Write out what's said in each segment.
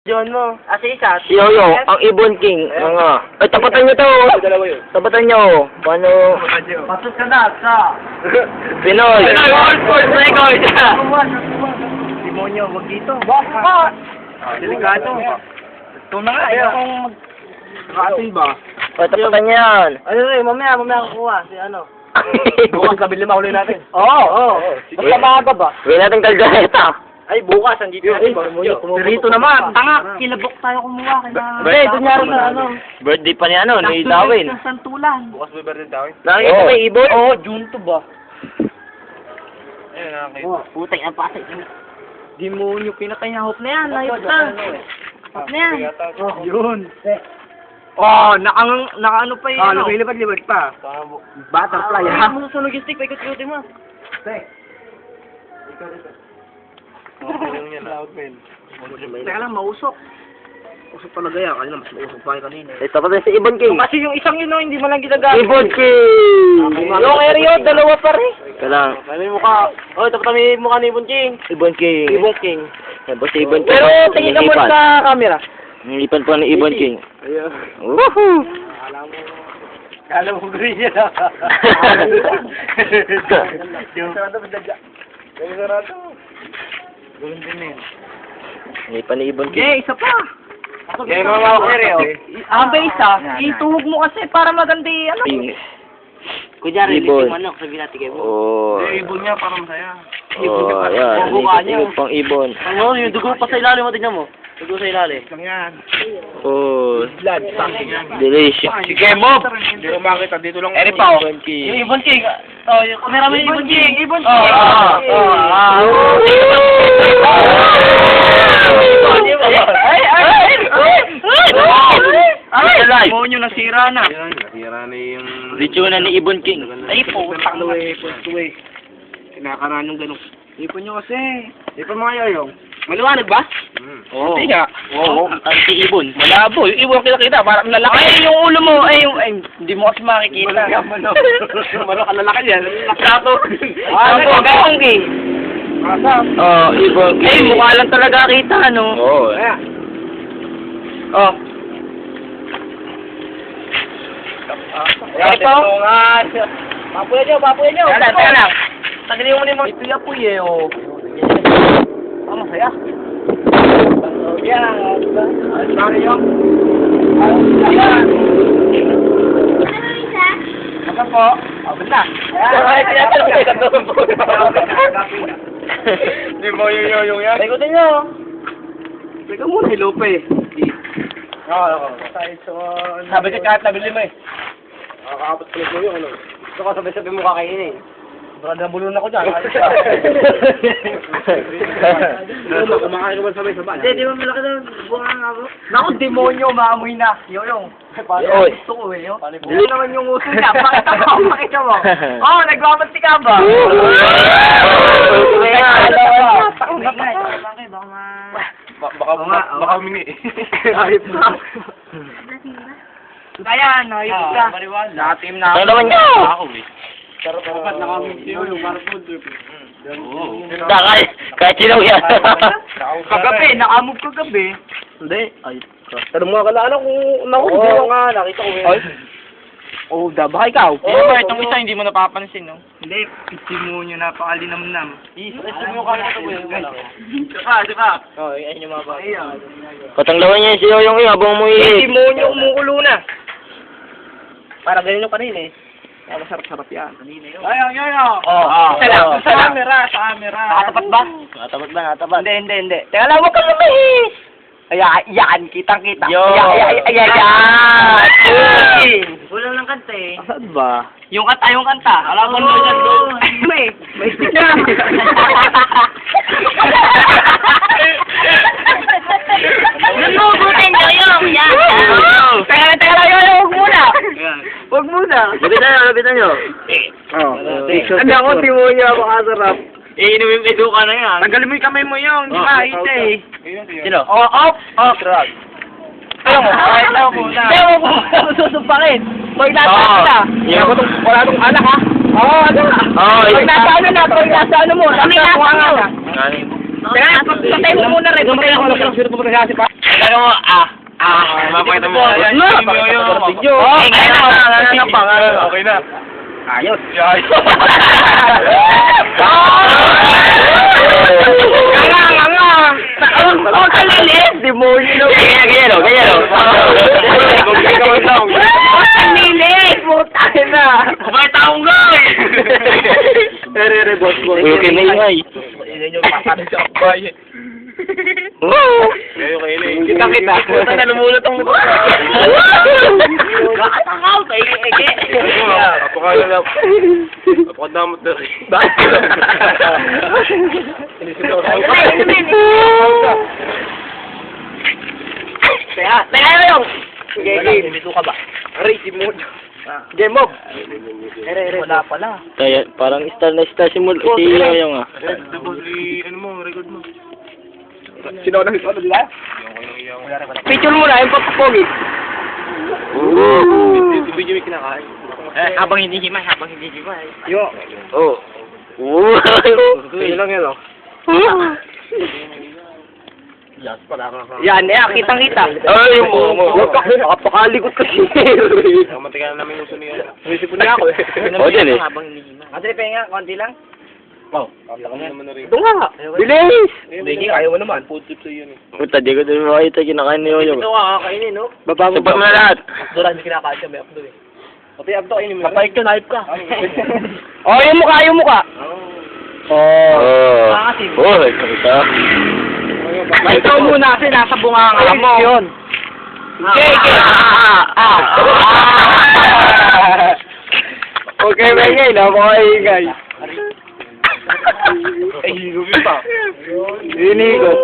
John mo. Si isa. Si Yoyo, ang Ibon King. Ay, tapatan nyo to. Tapatan nyo. Paano? Pasos ka na, sa. Pinoy. All sports record. Demonyo, wag dito. Baka. Delikado. Ito na nga, ayaw kong mag-atin ba? Ay, tapatan nyo yan. Ano rin, mamaya kukuha. Si ano? Bukas sabi lima ulit natin. Oo. Basta maaga ba? Gawin natin kaldereta. Ay, bukas, andito natin. Rito naman. Tanga, kilabok tayo kumuha. Hindi, dunyari na ano. Birthday pa ni ano, ni Darwin. Ng santulan. Bukas may birthday Darwin? Nakita mo yung Ibon? Oo, June 2 ba? Ayun, Oh, putay ang pasay. Demonyo, pinatay niya. Hope na yan, ayos na. Hope na yan. Oh, yun. Oh, naka-ano pa yun. Oh, lumilipad-libad pa. Butterfly, ha? Mo sa logistic, paikot-ikutin mo. Teka lang, mausok. Usok talaga yan. Kanina, mas mausok pa yung kanina. Ay, tapatan si Ibon King. Kasi yung isang yun, no, hindi mo lang ginagamit. Ibon King! Yung area, dalawa pa rin. Kailang. May mukha. Oh, tapos may mukha ni Ibon King. Ibon King. Ibon King. Tapos si Ibon King. Pero tingin ka mo Nilipan. sa camera. Nilipan pa ni Ibon King. Ayun. Woohoo! Kala mo green yan, ha? Sarado ba dyan? Sarado. Gawin din na yun. Nilipan ni Ibon King. Okay, isa pa. Okay, mga area, ba isa? Ituhog mo kasi para maganda ano. Kunyari, Ibon. manok, sabi natin kayo. Oh. Ibon niya, para masaya. Oh, ayan. Ikot pang ibon. Ano, yung dugo pa sa ilalim mo, tignan mo. Dugo sa ilalim. Lang yan. Oh. Blood, something yan. Delicious. Sige, Mob! Hindi ko makita, dito lang. Eri pa, Ibon King. yung Ibon King. Oh, yung camera mo yung Ibon King. Ibon King. Ay! Monyo, nasira na. Nasira na yung... Ritual ni Ibon King. Ay, putang na. Kinakaraan yung ganun. Ipon nyo kasi. Ipon mo kayo yung. Maliwanag ba? Oo. Hindi nga. Oo. Ang si Ibon. Malabo. Yung ibon kita, parang lalaki. Ay, yung ulo mo. Ay, hindi mo kasi makikita. Mano ka lalaki yan. Laksato. Ibon King. Oh, Ibon King. Ay, mukha lang talaga kita, ano? Oo. Oh. Ito. Papuya nyo. Teka lang. Tagalin mo na yung mga... Ito yung apoy eh, oh. Oh, masaya. Yan. Sorry yung... Ayan. Ano po? Abot na. Hindi mo yung yan. Ikutin nyo. Teka muna, Lope. Sabi ka kahit nabili mo eh. Nakakapot pala ko yung ano. Gusto ko sabi mo kakainin. Baka nabulon ako dyan. Kumakain ka ba sabay-sabay? Hindi, di ba malaki na bunga nga mo? Naku, demonyo, maamoy na. Yoyong. Oy. Gusto ko eh, yo. Hindi naman yung uso niya. Pakita mo. Oh, nagmamanti ka ba? Baka mini. Ayop na. Ayan, ayop ka. Nakatim na ako. Ano naman nyo? Dapat nakamiti yun, yung para food trip. Kahit sinaw yan. Kagabi, nakamove kagabi. Hindi. Ay. Tanong mga kalaano kung Oo nga, nakita ko yun. Oh, baka ikaw. Oo, itong isa hindi mo napapansin, no? Hindi, demonyo, napakalinamnam. Isip mo kaya ito Saka. Oh, ayun yung mga bata. Patanglawan niya si Yoyong iyo habang umuwi. Demonyo, umuulo na. Para ganyan yung kanina eh. Kaya masarap-sarap yan. Kanina yun. Ayun. Isa lang. Sa camera. Nakatapat ba? Natapat. Hindi. Teka lang, huwag kang lumihis. Ayan, kitang-kita. Yo. Ayan. Wala lang kanta eh. Saan ba? Yung kanta. Alam mo na dyan doon. May stick na. Nanugutin nyo yung yan. Teka lang, huwag muna. Lapitan nyo. Ano ako, demonyo ako kasarap. Inumin ka na yan. Tanggalin mo yung kamay mo yung, di ba? Ito eh. Sino? Oh, off. Alam mo, kahit lang muna. Hindi mo susumpakin. Pag nasa na. Wala tong anak ha. Oo, ano? Oo, Pag nasa ano na, pag nasa ano mo, nasa kuha nga na. Teka, patay mo muna rin. Patay ako lang. Sino pumunta sa pa? Ano mo, mapakita mo. Video. Okay na. Ayos. Ang kalilis! Demonyo! Ganyan o, ganyan o. Ang lilis! Puta na! Kumay taong nga eh! Boss. Okay na yun ay. Yan yung papanin sa kapay. Ngayon kayo na eh. Kita. Puta na lumulot ang mukha. Nakatakaw kay Ege. Apakala na. Apakadamot na rin. Teka yung! Game. Dito ka ba? Game mode. Game mode. Wala pala. Kaya, parang star na star si Yoyong ah. Ano mo, record mo. Sino na ito? Di ba? Picture mo na, yung papapogi. Video may kinakain. Habang hindi himay. Yo. Oh. Yun lang yun, oh. Yan, kitang-kita. Ay, mo. Napakalikot kasi. Matiga na namin yung uso niya. Naisipon niya ako eh. O, dyan eh. Andre, penga, konti lang. Naman na rin. Ito nga. Bilis! Hindi, ayaw mo naman. Food tips sa'yo yun eh. Puta, di ko din makita kinakain ni Yoyong. Ito nga, kakainin, no? Sapat mo na lahat. Doon hindi kinakain siya, may abdo eh. Pati abdo, kainin mo. Papayag ka, naip ka. Oh, yung mukha. Oh. Nakakasim. Oh, kita. May ikaw muna kasi nasa bunganga mo. Yun. Okay, bagay na, makaingay. Ay, higugin pa. Inigot.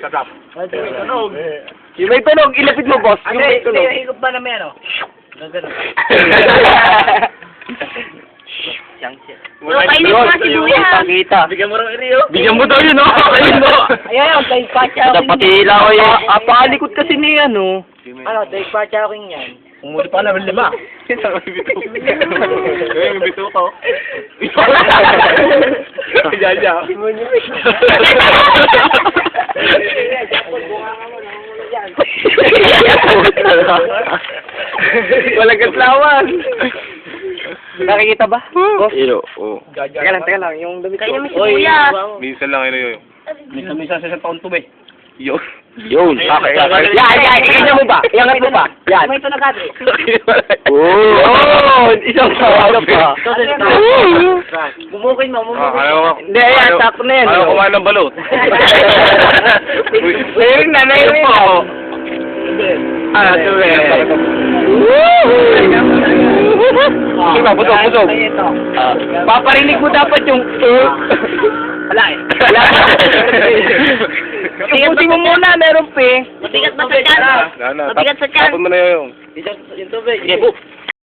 Sarap. Yung may tunog, ilapit mo, boss. Yung may Andre, tunog. higop ba namin ano? Gagano. Kainin mo nga si Buya. Kita. Bigyan mo rin iriyo. Bigyan mo daw yun, no? Kainin mo. Ayun, take patcha. Napatila ko yun. Apakalikot kasi ni ano. Ano, take patcha king yan. Umuli pa naman 5. Yung bito ko. Jaja. Walang katlawan. Nakikita ba? Iro, oh. Teka lang, yung damit ko. Kaya si Kuya. Minsan lang yun. Minsan sa taon to be. Yo. Yun. Yan. Tingnan mo ba? Iangat mo ba? Yan. May ito na kadri. Oh! Isang sawa pa. Bumukin mo. Hindi, yan. Sakto na yan. Ayaw kumain ng balot. Mayroon na, mayroon po. Ito eh. Sige ba, busog. Paparinig mo dapat yung... Wala eh. Tingnan mo muna, meron pe. Mabigat ba sa tiyan? Mabigat sa tiyan. Tapon mo na yun. Yung tubig. Sige po.